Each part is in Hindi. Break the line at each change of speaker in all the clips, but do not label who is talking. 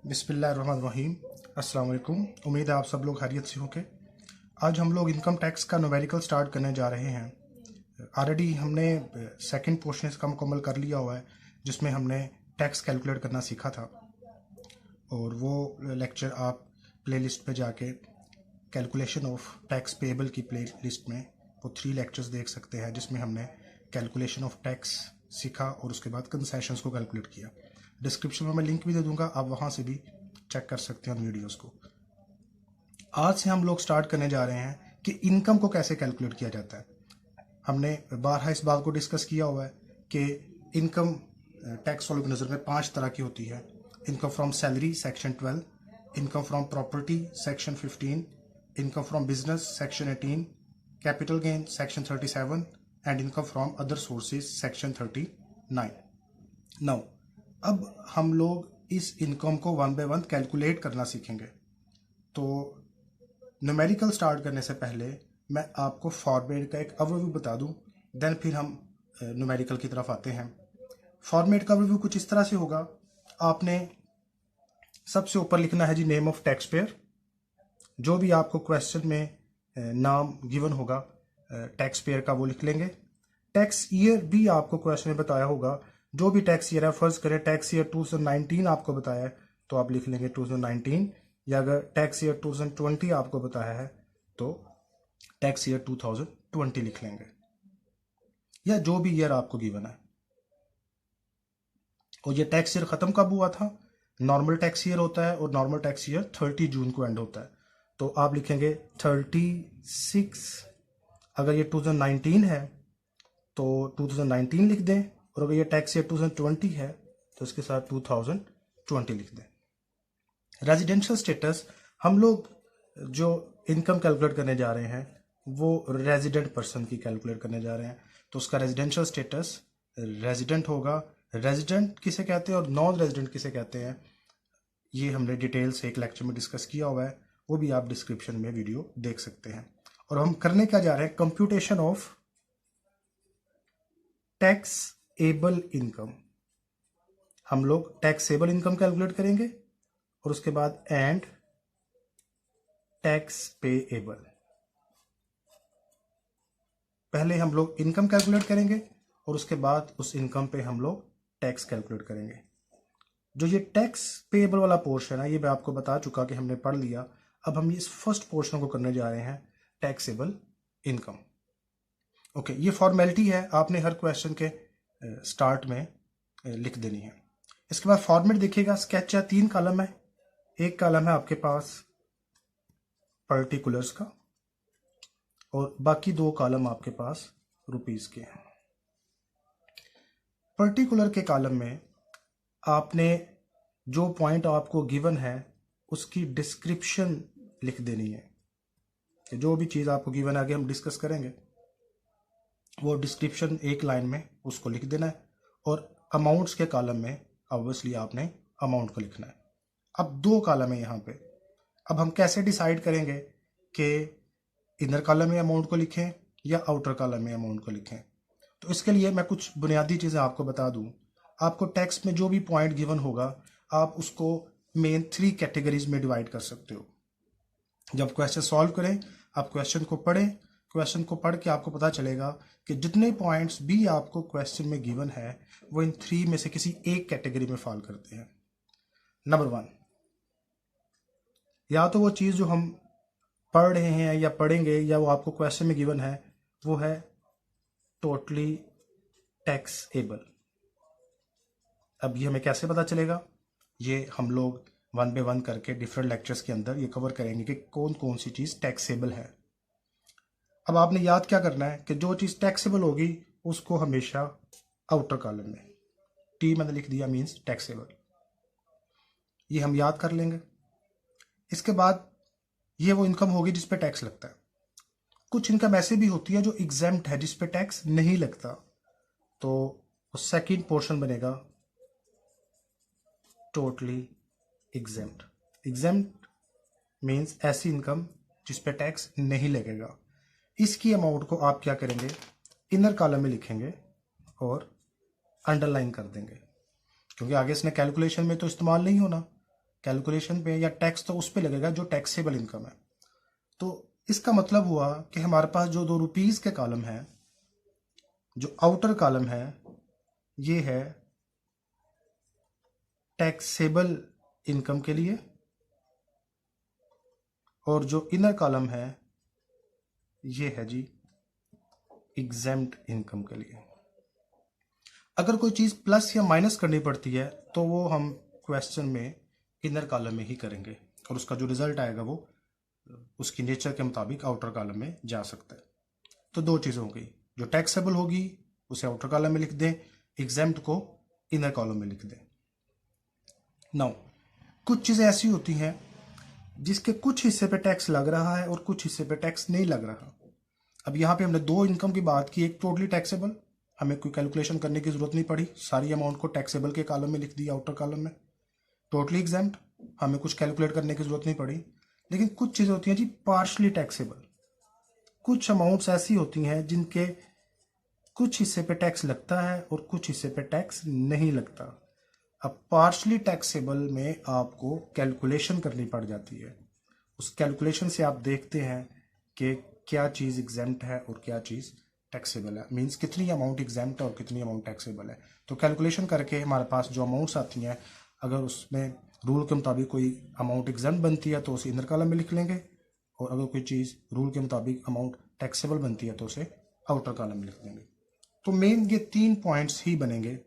बिस्मिल्लाहिर्रहमानिर्रहीम। अस्सलाम वालेकुम। उम्मीद है आप सब लोग खैरियत से होंगे। आज हम लोग इनकम टैक्स का न्यूमेरिकल स्टार्ट करने जा रहे हैं। ऑलरेडी हमने सेकंड पोर्शन इसका मुकम्मल कर लिया हुआ है, जिसमें हमने टैक्स कैलकुलेट करना सीखा था, और वो लेक्चर आप प्लेलिस्ट पे जाके कैलकुलेशन ऑफ टैक्स पेएबल की प्लेलिस्ट में वो 3 लेक्चर्स देख सकते हैं, जिसमें हमने कैलकुलेशन ऑफ टैक्स सीखा और उसके बाद कंसेशंस को कैलकुलेट किया। डिस्क्रिप्शन में मैं लिंक भी दे दूंगा, आप वहां से भी चेक कर सकते हैं उन वीडियोस को। आज से हम लोग स्टार्ट करने जा रहे हैं कि इनकम को कैसे कैलकुलेट किया जाता है। हमने बारहा इस बात को डिस्कस किया हुआ है कि इनकम टैक्स वालों की नज़र में 5 तरह की होती है। Income from salary section 12, income from property section 15, income from business section 18, capital gain section 37 and income from other sources section 39। Now अब हम लोग इस इनकम को वन बाय वन कैलकुलेट करना सीखेंगे। तो न्यूमेरिकल स्टार्ट करने से पहले मैं आपको फॉर्मेट का एक ओवरव्यू बता दूं, देन फिर हम न्यूमेरिकल की तरफ आते हैं। फॉर्मेट का ओवरव्यू कुछ इस तरह से होगा। आपने सबसे ऊपर लिखना है जी नेम ऑफ टैक्स पेयर। जो भी आपको क्वेश्चन में नाम गिवन होगा टैक्स पेयर का, वो लिख लेंगे। टैक्स ईयर भी आपको क्वेश्चन में बताया होगा। जो भी टैक्स ईयर है, फर्ज करें टैक्स ईयर 2019 आपको बताया है तो आप लिख लेंगे 2019, या अगर टैक्स ईयर 2020 आपको बताया है तो टैक्स ईयर 2020 लिख लेंगे, या जो भी ईयर आपको गिवन है। और ये टैक्स ईयर खत्म कब हुआ था? नॉर्मल टैक्स ईयर होता है, और नॉर्मल टैक्स ईयर 30 जून को एंड होता है, तो आप लिखेंगे 36। अगर ये 2019 है तो 2019 लिख दें, और अगर ये टैक्स ईयर 2020 है तो इसके साथ 2020 लिख दें। रेजिडेंशियल स्टेटस, हम लोग जो इनकम कैलकुलेट करने जा रहे हैं वो रेजिडेंट पर्सन की कैलकुलेट करने जा रहे हैं, तो उसका रेजिडेंशियल स्टेटस रेजिडेंट होगा। रेजिडेंट किसे कहते हैं और नॉन रेजिडेंट किसे कहते हैं, ये हमने डिटेल से एक लेक्चर में डिस्कस किया हुआ है, वो भी आप डिस्क्रिप्शन में वीडियो देख सकते हैं। और हम करने क्या जा रहे हैं, कंप्यूटेशन ऑफ टैक्सेबल इनकम। हम लोग टैक्सेबल इनकम कैलकुलेट करेंगे और उसके बाद एंड टैक्स पेएबल। पहले हम लोग इनकम कैलकुलेट करेंगे और उसके बाद उस इनकम पे हम लोग टैक्स कैलकुलेट करेंगे। जो ये टैक्स पेएबल वाला पोर्शन है, ये मैं आपको बता चुका कि हमने पढ़ लिया। अब हम इस फर्स्ट पोर्शन को करने जा रहे हैं, टैक्सेबल इनकम। ओके, ये फॉर्मेलिटी है, आपने हर क्वेश्चन के स्टार्ट में लिख देनी है। इसके बाद फॉर्मेट देखिएगा, स्केच है, 3 कॉलम है। एक कॉलम है आपके पास पर्टिकुलर्स का, और बाकी 2 कॉलम आपके पास रुपीस के हैं। पर्टिकुलर के कॉलम में आपने जो पॉइंट आपको गिवन है उसकी डिस्क्रिप्शन लिख देनी है। कि जो भी चीज़ आपको गिवन है, आगे हम डिस्कस करेंगे, वो डिस्क्रिप्शन एक लाइन में उसको लिख देना है। और अमाउंट्स के कॉलम में ऑब्वियसली आपने अमाउंट को लिखना है। अब 2 कॉलम है यहाँ पे। अब हम कैसे डिसाइड करेंगे कि इनर कॉलम में अमाउंट को लिखें या आउटर कॉलम में अमाउंट को लिखें? तो इसके लिए मैं कुछ बुनियादी चीज़ें आपको बता दूं। आपको टेक्स्ट में जो भी पॉइंट गिवन होगा, आप उसको मेन 3 कैटेगरीज में डिवाइड कर सकते हो। जब क्वेश्चन सॉल्व करें, आप क्वेश्चन को पढ़ें। क्वेश्चन को पढ़ के आपको पता चलेगा कि जितने पॉइंट्स भी आपको क्वेश्चन में गिवन है वो इन 3 में से किसी एक कैटेगरी में फॉल करते हैं। नंबर 1, या तो वो चीज़ जो हम पढ़ रहे हैं या पढ़ेंगे या वो आपको क्वेश्चन में गिवन है, वो है टोटली टैक्सेबल। अब ये हमें कैसे पता चलेगा? ये हम लोग 1 बाय 1 करके डिफरेंट लेक्चर्स के अंदर ये कवर करेंगे कि कौन कौन सी चीज़ टैक्सेबल है। अब आपने याद क्या करना है कि जो चीज़ टैक्सेबल होगी उसको हमेशा आउटर कॉलम में, टी मैंने लिख दिया, मीन्स टैक्सेबल। ये हम याद कर लेंगे। इसके बाद ये वो इनकम होगी जिस पे टैक्स लगता है। कुछ इनकम ऐसे भी होती है जो एग्जेम्प्ट है, जिस पे टैक्स नहीं लगता, तो सेकंड पोर्शन बनेगा टोटली एग्जेम्प्ट। एग्जेम्प्ट मीन्स ऐसी इनकम जिस पे टैक्स नहीं लगेगा। इसकी अमाउंट को आप क्या करेंगे, इनर कॉलम में लिखेंगे और अंडरलाइन कर देंगे, क्योंकि आगे इसने कैलकुलेशन में तो इस्तेमाल नहीं होना। कैलकुलेशन पे या टैक्स तो उस पे लगेगा जो टैक्सेबल इनकम है। तो इसका मतलब हुआ कि हमारे पास जो 2 रुपीस के कॉलम है, जो आउटर कॉलम है ये है टैक्सेबल इनकम के लिए, और जो इनर कॉलम है ये है जी एग्जेम्प्ट इनकम के लिए। अगर कोई चीज़ प्लस या माइनस करनी पड़ती है तो वो हम क्वेश्चन में इनर कॉलम में ही करेंगे, और उसका जो रिजल्ट आएगा वो उसकी नेचर के मुताबिक आउटर कॉलम में जा सकता है। तो 2 चीज़ें हो गई, जो टैक्सेबल होगी उसे आउटर कॉलम में लिख दें, एग्जेम्प्ट को इनर कॉलम में लिख दें। नाउ कुछ चीज़ें ऐसी होती हैं जिसके कुछ हिस्से पे टैक्स लग रहा है और कुछ हिस्से पे टैक्स नहीं लग रहा। अब यहाँ पे हमने 2 इनकम की बात की, एक टोटली टैक्सेबल, हमें कोई कैलकुलेशन करने की जरूरत नहीं पड़ी, सारी अमाउंट को टैक्सेबल के कॉलम में लिख दिया आउटर कॉलम में। टोटली एग्जेम्प्ट, हमें कुछ कैलकुलेट करने की जरूरत नहीं पड़ी। लेकिन कुछ चीज़ें होती हैं जी पार्शली टैक्सेबल, कुछ अमाउंट्स ऐसी होती हैं जिनके कुछ हिस्से पे टैक्स लगता है और कुछ हिस्से पे टैक्स नहीं लगता। अब पार्शली टैक्सेबल में आपको कैलकुलेशन करनी पड़ जाती है। उस कैलकुलेशन से आप देखते हैं कि क्या चीज़ एग्जेम्प्ट है और क्या चीज़ टैक्सेबल है, मींस कितनी अमाउंट एग्जेम्प्ट है और कितनी अमाउंट टैक्सेबल है। तो कैलकुलेशन करके हमारे पास जो अमाउंट्स आती हैं, अगर उसमें रूल के मुताबिक कोई अमाउंट एग्जेम्प्ट बनती है तो उसे इनर कॉलम में लिख लेंगे, और अगर कोई चीज़ रूल के मुताबिक अमाउंट टैक्सेबल बनती है तो उसे आउटर कॉलम में लिख देंगे। तो मेन ये 3 पॉइंट्स ही बनेंगे।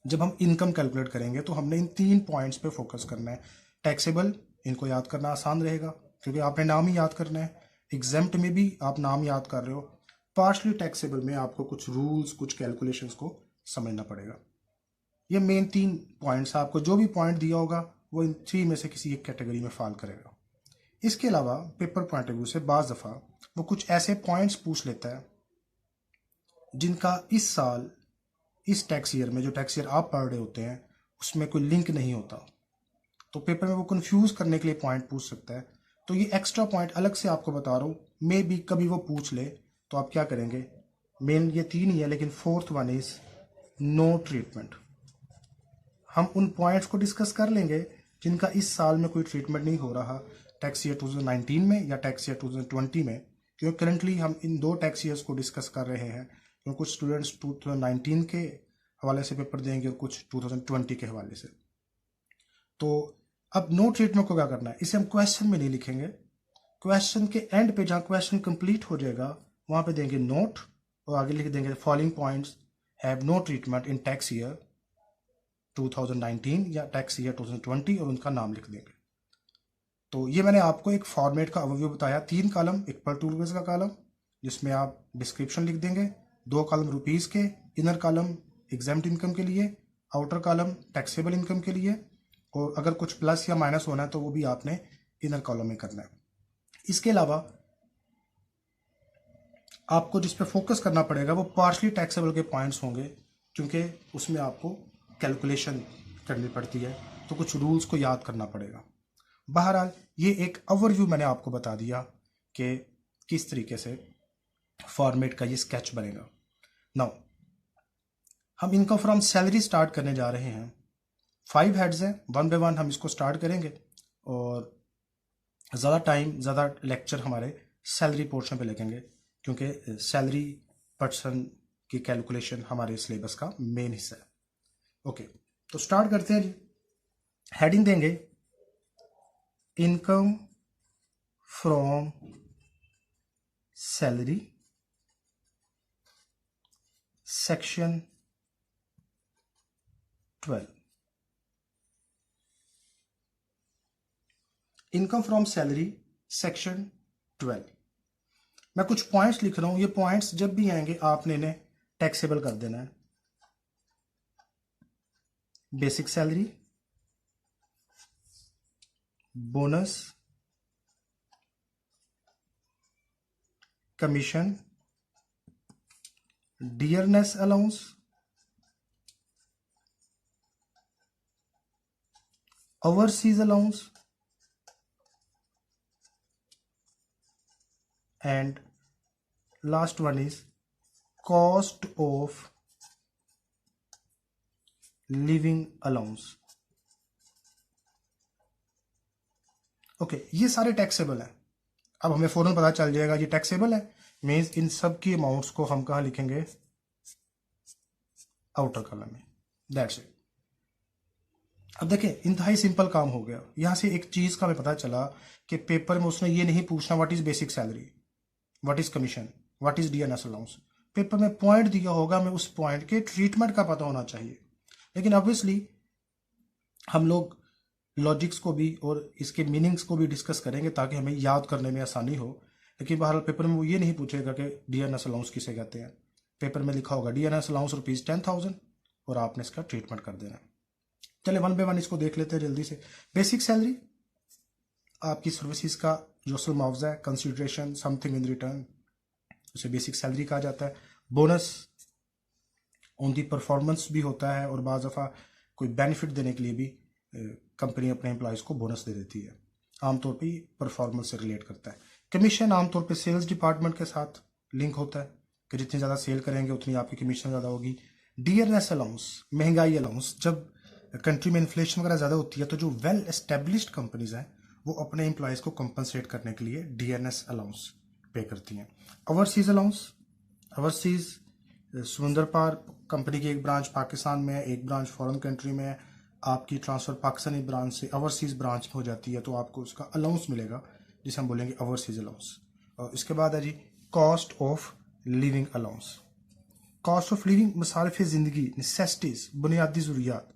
जब हम इनकम कैलकुलेट करेंगे तो हमने इन 3 पॉइंट्स पे फोकस करना है। टैक्सेबल, इनको याद करना आसान रहेगा क्योंकि आपने नाम ही याद करना है। एग्जेम्प्ट में भी आप नाम याद कर रहे हो। पार्शली टैक्सेबल में आपको कुछ रूल्स, कुछ कैलकुलेशंस को समझना पड़ेगा। ये मेन 3 पॉइंट्स, आपको जो भी पॉइंट दिया होगा वो इन 3 में से किसी एक कैटेगरी में फॉल करेगा। इसके अलावा पेपर पॉइंट ऑफ व्यू से बाज़ दफ़ा वो कुछ ऐसे पॉइंट्स पूछ लेता है जिनका इस साल, इस टैक्स ईयर में, जो टैक्स ईयर आप पढ़ रहे होते हैं उसमें कोई लिंक नहीं होता। तो पेपर में वो कंफ्यूज करने के लिए पॉइंट पूछ सकता है। तो ये एक्स्ट्रा पॉइंट अलग से आपको बता रहा हूँ, मे भी कभी वो पूछ ले तो आप क्या करेंगे। मेन ये 3 ही है, लेकिन 4th one is no treatment. हम उन पॉइंट्स को डिस्कस कर लेंगे जिनका इस साल में कोई ट्रीटमेंट नहीं हो रहा, टैक्स ईयर 2019 में या टैक्स ईयर 2020 में, क्योंकि करंटली हम इन 2 टैक्स ईयर्स को डिस्कस कर रहे हैं। क्योंकि कुछ स्टूडेंट्स 2019 के हवाले से पेपर देंगे और कुछ 2020 के हवाले से। तो अब नो ट्रीटमेंट को क्या करना है, इसे हम क्वेश्चन में नहीं लिखेंगे। क्वेश्चन के एंड पे जहाँ क्वेश्चन कंप्लीट हो जाएगा वहाँ पे देंगे नोट, और आगे लिख देंगे following points have no treatment in tax year 2019 या टैक्स ईयर 2020, और उनका नाम लिख देंगे। तो ये मैंने आपको एक फॉर्मेट का ओवरव्यू बताया। 3 कॉलम, एक पर 2 रुपीज़ का कॉलम जिसमें आप डिस्क्रिप्शन लिख देंगे, 2 कॉलम रुपीज़ के, इनर कॉलम एग्जेम्प्ट इनकम के लिए, आउटर कॉलम टैक्सेबल इनकम के लिए, और अगर कुछ प्लस या माइनस होना है तो वो भी आपने इनर कॉलम में करना है। इसके अलावा आपको जिस पे फोकस करना पड़ेगा वो पार्शली टैक्सेबल के पॉइंट्स होंगे, क्योंकि उसमें आपको कैलकुलेशन करनी पड़ती है, तो कुछ रूल्स को याद करना पड़ेगा। बहरहाल ये एक ओवरव्यू मैंने आपको बता दिया कि किस तरीके से फॉर्मेट का ये स्केच बनेगा। नाउ हम इनकम फ्रॉम सैलरी स्टार्ट करने जा रहे हैं। 5 हेड्स हैं, 1 बाय 1 हम इसको स्टार्ट करेंगे, और ज़्यादा टाइम, ज़्यादा लेक्चर हमारे सैलरी पोर्शन पे लगेंगे, क्योंकि सैलरी पर्सन की कैलकुलेशन हमारे सिलेबस का मेन हिस्सा है। ओके, तो स्टार्ट करते हैं जी। हेडिंग देंगे income from salary, section 12। Income from salary section 12। मैं कुछ पॉइंट्स लिख रहा हूं, ये पॉइंट्स जब भी आएंगे आपने इन्हें टैक्सेबल कर देना है। Basic salary, bonus, commission, dearness allowance, overseas allowance, and last one is cost of living allowance। Okay, ये सारे टैक्सेबल हैं। अब हमें फौरन पता चल जाएगा ये टैक्सेबल है, मीन्स इन सब की अमाउंट्स को हम कहाँ लिखेंगे, आउटर कॉलम में। That's it. अब देखिए इंतहाई सिंपल काम हो गया। यहां से एक चीज का हमें पता चला कि पेपर में उसने ये नहीं पूछना what is basic salary, what is commission, what is DNS allowance. Paper में पॉइंट दिया होगा, हमें उस पॉइंट के ट्रीटमेंट का पता होना चाहिए। लेकिन ऑब्वियसली हम लोग लॉजिक्स को भी और इसके मीनिंग्स को भी डिस्कस करेंगे ताकि हमें याद करने में आसानी हो। लेकिन बहरहाल पेपर में वो ये नहीं पूछेगा कि डीएनएस अलाउंस किसे कहते हैं। पेपर में लिखा होगा डीएनएस अलाउंस ₹10,000 और आपने इसका ट्रीटमेंट कर देना। चले वन बाय वन इसको देख लेते हैं जल्दी से। बेसिक सैलरी आपकी सर्विसेज का जो असल मुआवजा है, कंसिडरेशन, समथिंग इन रिटर्न, उसे बेसिक सैलरी कहा जाता है। बोनस ऑन दी परफॉर्मेंस भी होता है और बाज़ दफ़ा कोई बेनिफिट देने के लिए भी कंपनी अपने एम्प्लॉयज़ को बोनस दे देती है, आमतौर पे परफॉर्मेंस से रिलेट करता है। कमीशन आमतौर पे सेल्स डिपार्टमेंट के साथ लिंक होता है कि जितनी ज़्यादा सेल करेंगे उतनी आपकी कमीशन ज़्यादा होगी। डीएनएस अलाउंस, महंगाई अलाउंस, जब कंट्री में इन्फ्लेशन वगैरह ज़्यादा होती है तो जो वेल एस्टेब्लिश्ड कंपनीज हैं वो अपने एम्प्लॉयज़ को कंपनसेट करने के लिए डीएनएस अलाउंस पे करती हैं। ओवरसीज अलाउंस, ओवरसीज समुंदर पार कंपनी की एक ब्रांच पाकिस्तान में है, एक ब्रांच फॉरेन कंट्री में है, आपकी ट्रांसफ़र पाकिस्तानी ब्रांच से ओवरसीज़ ब्रांच में हो जाती है तो आपको उसका अलाउंस मिलेगा जिसे हम बोलेंगे ओवरसीज़ अलाउंस। और इसके बाद है जी cost of living allowance. Cost of living मसारिफ ज़िंदगी, नेसेसिटीज़, बुनियादी ज़रूरियात।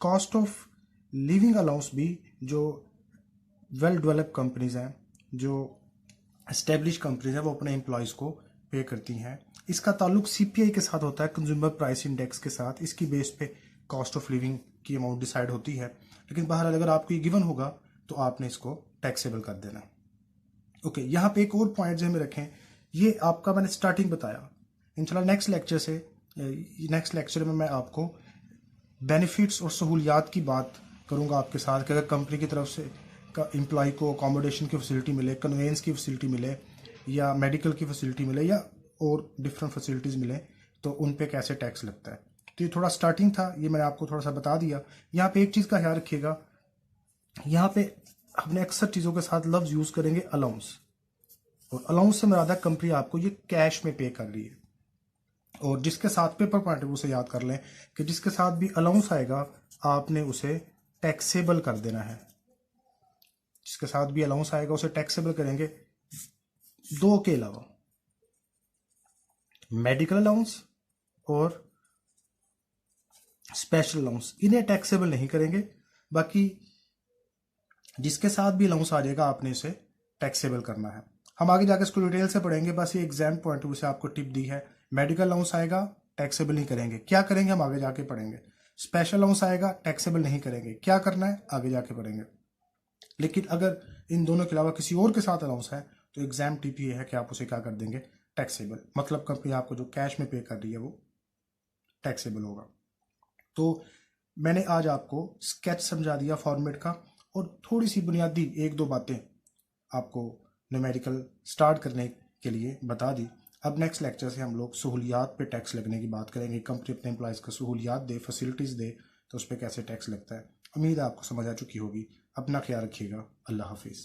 कॉस्ट ऑफ लिविंग अलाउंस भी जो वेल डेवलप कंपनीज हैं, जो एस्टेब्लिश कंपनीज हैं, वो अपने एम्प्लॉयज़ को पे करती हैं। इसका ताल्लुक सीपीआई के साथ होता है, कंज्यूमर प्राइस इंडेक्स के साथ। इसकी बेस पे कॉस्ट ऑफ लिविंग की अमाउंट डिसाइड होती है। लेकिन बहरहाल अगर आपको ये गिवन होगा तो आपने इसको टैक्सेबल कर देना। ओके, यहाँ पे एक और पॉइंट जो हमें रखें, ये आपका मैंने स्टार्टिंग बताया। इंशाल्लाह नेक्स्ट लेक्चर में मैं आपको बेनिफिट्स और सहूलियात की बात करूँगा आपके साथ कि अगर कंपनी की तरफ से एम्प्लॉय को अकोमोडेशन की फैसिलिटी मिले, कन्वेंस की फैसिलिटी मिले, या मेडिकल की फैसिलिटी मिले, या और डिफरेंट फैसिलिटीज़ मिले तो उन पे कैसे टैक्स लगता है। तो ये थोड़ा स्टार्टिंग था, ये मैंने आपको थोड़ा सा बता दिया। यहाँ पे एक चीज़ का ख्याल रखिएगा, यहाँ पे हमने अक्सर चीज़ों के साथ लफ्ज़ यूज़ करेंगे अलाउंस, और अलाउंस से मुराद है कंपनी आपको ये कैश में पे कर रही है। और जिसके साथ पेपर पॉइंट उसे याद कर लें कि जिसके साथ भी अलाउंस आएगा आपने उसे टैक्सेबल कर देना है। जिसके साथ भी अलाउंस आएगा उसे टैक्सेबल करेंगे। दो के अलावा मेडिकल अलाउंस और स्पेशल अलाउंस, इन्हें टैक्सेबल नहीं करेंगे। बाकी जिसके साथ भी अलाउंस आ जाएगा आपने इसे टैक्सेबल करना है। हम आगे जाकर इसको डिटेल से पढ़ेंगे, बस ये एग्जाम पॉइंट से आपको टिप दी है। मेडिकल अलाउंस आएगा टैक्सेबल नहीं करेंगे, क्या करेंगे हम आगे जाके पढ़ेंगे। स्पेशल अलाउंस आएगा टैक्सेबल नहीं करेंगे, क्या करना है आगे जाके पढ़ेंगे। लेकिन अगर इन दोनों के अलावा किसी और के साथ अलाउंस है तो एग्जाम टिप ये है कि आप उसे क्या कर देंगे, टैक्सेबल। मतलब कंपनी आपको जो कैश में पे कर रही है वो टैक्सेबल होगा। तो मैंने आज आपको स्केच समझा दिया फॉर्मेट का, और थोड़ी सी बुनियादी एक दो बातें आपको न्यूमेरिकल स्टार्ट करने के लिए बता दी। अब नेक्स्ट लेक्चर से हम लोग सहूलियात पे टैक्स लगने की बात करेंगे। कंपनी अपने एम्प्लॉयज़ को सहूलियात दे, फैसिलिटीज़ दे, तो उस पर कैसे टैक्स लगता है। उम्मीद है आपको समझ आ चुकी होगी। अपना ख्याल रखिएगा। अल्लाह हाफिज़।